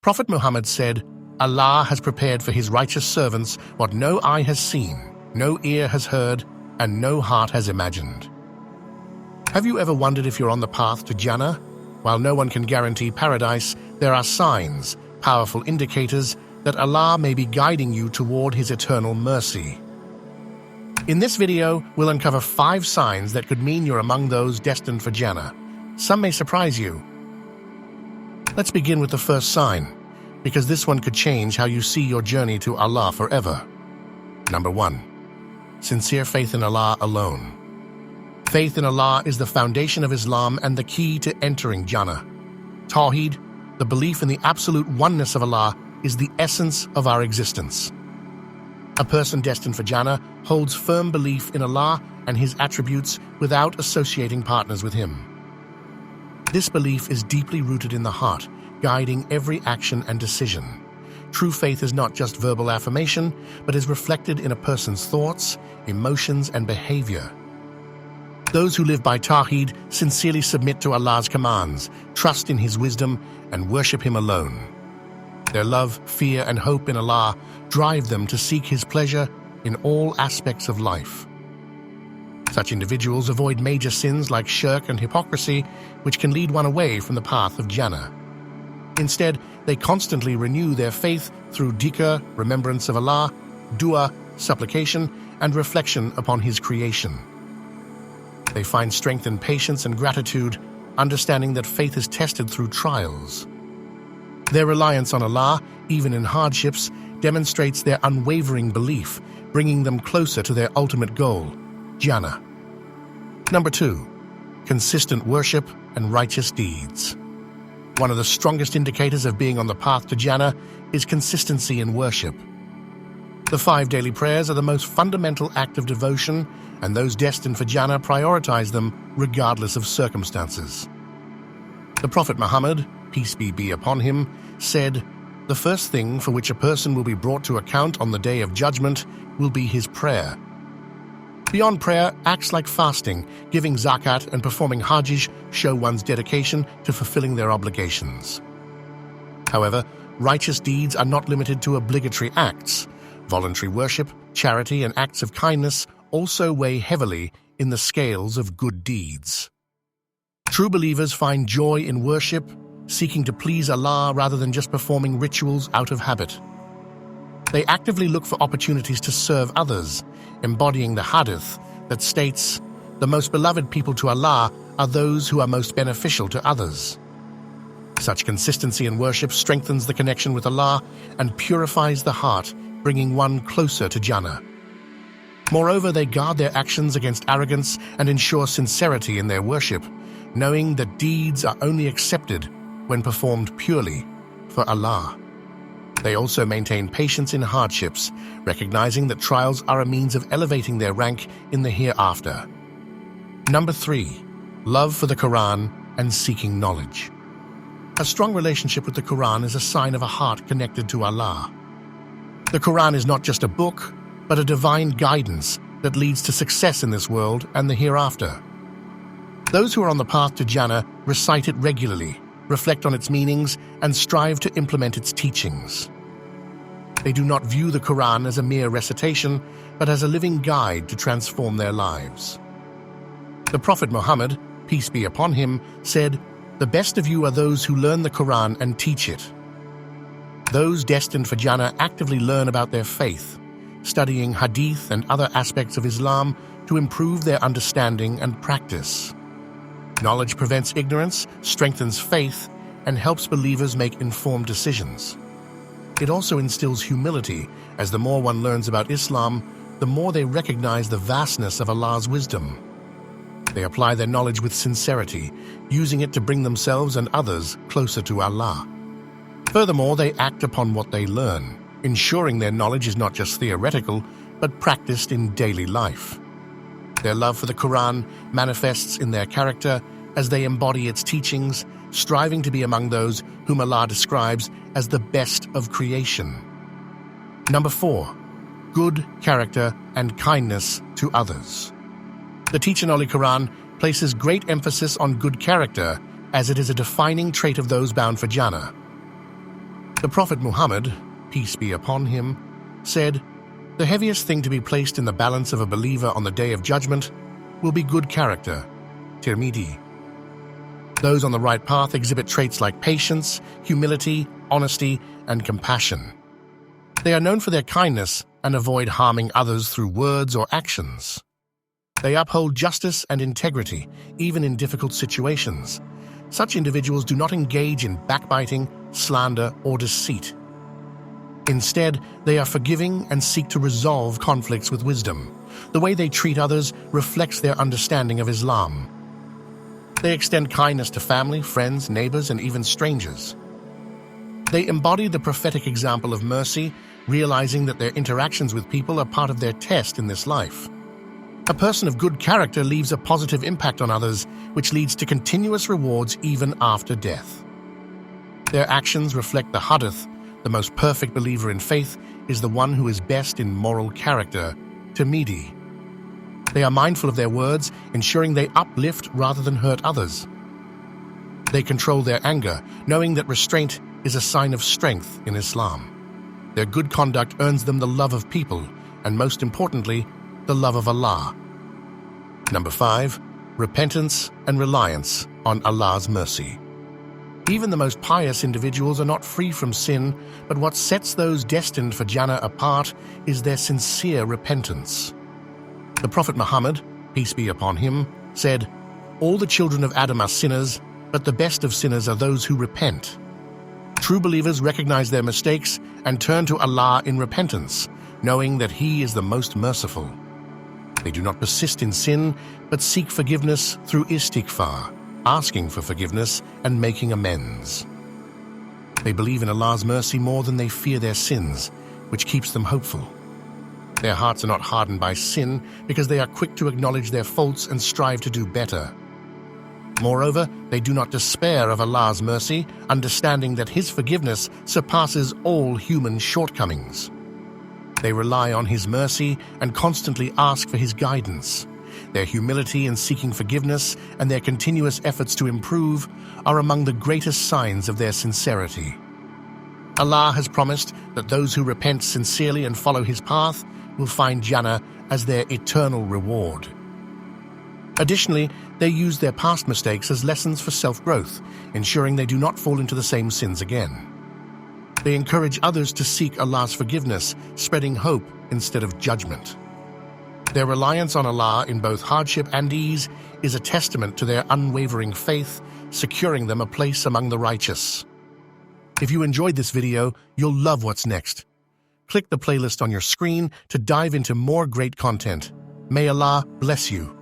Prophet Muhammad said, Allah has prepared for his righteous servants what no eye has seen, no ear has heard, and no heart has imagined. Have you ever wondered if you're on the path to Jannah? While no one can guarantee paradise, there are signs, powerful indicators, that Allah may be guiding you toward his eternal mercy. In this video, we'll uncover 5 signs that could mean you're among those destined for Jannah. Some may surprise you. Let's begin with the first sign, because this one could change how you see your journey to Allah forever. Number 1. Sincere faith in Allah alone. Faith in Allah is the foundation of Islam and the key to entering Jannah. Tawheed, the belief in the absolute oneness of Allah, is the essence of our existence. A person destined for Jannah holds firm belief in Allah and his attributes without associating partners with him. This belief is deeply rooted in the heart, guiding every action and decision. True faith is not just verbal affirmation, but is reflected in a person's thoughts, emotions, and behavior. Those who live by Tawheed sincerely submit to Allah's commands, trust in his wisdom, and worship him alone. Their love, fear, and hope in Allah drive them to seek his pleasure in all aspects of life. Such individuals avoid major sins like shirk and hypocrisy, which can lead one away from the path of Jannah. Instead, they constantly renew their faith through dhikr, remembrance of Allah, dua, supplication, and reflection upon his creation. They find strength in patience and gratitude, understanding that faith is tested through trials. Their reliance on Allah, even in hardships, demonstrates their unwavering belief, bringing them closer to their ultimate goal, Jannah. Number 2. Consistent worship and righteous deeds. One of the strongest indicators of being on the path to Jannah is consistency in worship. The 5 daily prayers are the most fundamental act of devotion, and those destined for Jannah prioritize them regardless of circumstances. The Prophet Muhammad, peace be upon him, said, "The first thing for which a person will be brought to account on the day of judgment will be his prayer." Beyond prayer, acts like fasting, giving zakat, and performing hajj show one's dedication to fulfilling their obligations. However, righteous deeds are not limited to obligatory acts. Voluntary worship, charity, and acts of kindness also weigh heavily in the scales of good deeds. True believers find joy in worship, seeking to please Allah rather than just performing rituals out of habit. They actively look for opportunities to serve others, embodying the hadith that states, "The most beloved people to Allah are those who are most beneficial to others." Such consistency in worship strengthens the connection with Allah and purifies the heart, bringing one closer to Jannah. Moreover, they guard their actions against arrogance and ensure sincerity in their worship, knowing that deeds are only accepted when performed purely for Allah. They also maintain patience in hardships, recognizing that trials are a means of elevating their rank in the hereafter. Number 3. Love for the Quran and seeking knowledge. A strong relationship with the Quran is a sign of a heart connected to Allah. The Quran is not just a book, but a divine guidance that leads to success in this world and the hereafter. Those who are on the path to Jannah recite it regularly, reflect on its meanings, and strive to implement its teachings. They do not view the Quran as a mere recitation, but as a living guide to transform their lives. The Prophet Muhammad, peace be upon him, said, "The best of you are those who learn the Quran and teach it." Those destined for Jannah actively learn about their faith, studying hadith and other aspects of Islam to improve their understanding and practice. Knowledge prevents ignorance, strengthens faith, and helps believers make informed decisions. It also instills humility, as the more one learns about Islam, the more they recognize the vastness of Allah's wisdom. They apply their knowledge with sincerity, using it to bring themselves and others closer to Allah. Furthermore, they act upon what they learn, ensuring their knowledge is not just theoretical, but practiced in daily life. Their love for the Quran manifests in their character as they embody its teachings, striving to be among those whom Allah describes as the best of creation. Number 4. Good character and kindness to others. The Teaching Holy Quran places great emphasis on good character, as it is a defining trait of those bound for Jannah. The Prophet Muhammad, peace be upon him, said, "The heaviest thing to be placed in the balance of a believer on the Day of Judgment will be good character." Tirmidhi. Those on the right path exhibit traits like patience, humility, honesty, and compassion. They are known for their kindness and avoid harming others through words or actions. They uphold justice and integrity, even in difficult situations. Such individuals do not engage in backbiting, slander, or deceit. Instead, they are forgiving and seek to resolve conflicts with wisdom. The way they treat others reflects their understanding of Islam. They extend kindness to family, friends, neighbors, and even strangers. They embody the prophetic example of mercy, realizing that their interactions with people are part of their test in this life. A person of good character leaves a positive impact on others, which leads to continuous rewards even after death. Their actions reflect the hadith: the most perfect believer in faith is the one who is best in moral character, Tirmidhi. They are mindful of their words, ensuring they uplift rather than hurt others. They control their anger, knowing that restraint is a sign of strength in Islam. Their good conduct earns them the love of people, and most importantly, the love of Allah. Number 5. Repentance and reliance on Allah's mercy. Even the most pious individuals are not free from sin, but what sets those destined for Jannah apart is their sincere repentance. The Prophet Muhammad, peace be upon him, said, "All the children of Adam are sinners, but the best of sinners are those who repent." True believers recognize their mistakes and turn to Allah in repentance, knowing that He is the most merciful. They do not persist in sin, but seek forgiveness through istighfar, asking for forgiveness and making amends. They believe in Allah's mercy more than they fear their sins, which keeps them hopeful. Their hearts are not hardened by sin because they are quick to acknowledge their faults and strive to do better. Moreover, they do not despair of Allah's mercy, understanding that His forgiveness surpasses all human shortcomings. They rely on His mercy and constantly ask for His guidance. Their humility in seeking forgiveness and their continuous efforts to improve are among the greatest signs of their sincerity. Allah has promised that those who repent sincerely and follow His path will find Jannah as their eternal reward. Additionally, they use their past mistakes as lessons for self-growth, ensuring they do not fall into the same sins again. They encourage others to seek Allah's forgiveness, spreading hope instead of judgment. Their reliance on Allah in both hardship and ease is a testament to their unwavering faith, securing them a place among the righteous. If you enjoyed this video, you'll love what's next. Click the playlist on your screen to dive into more great content. May Allah bless you.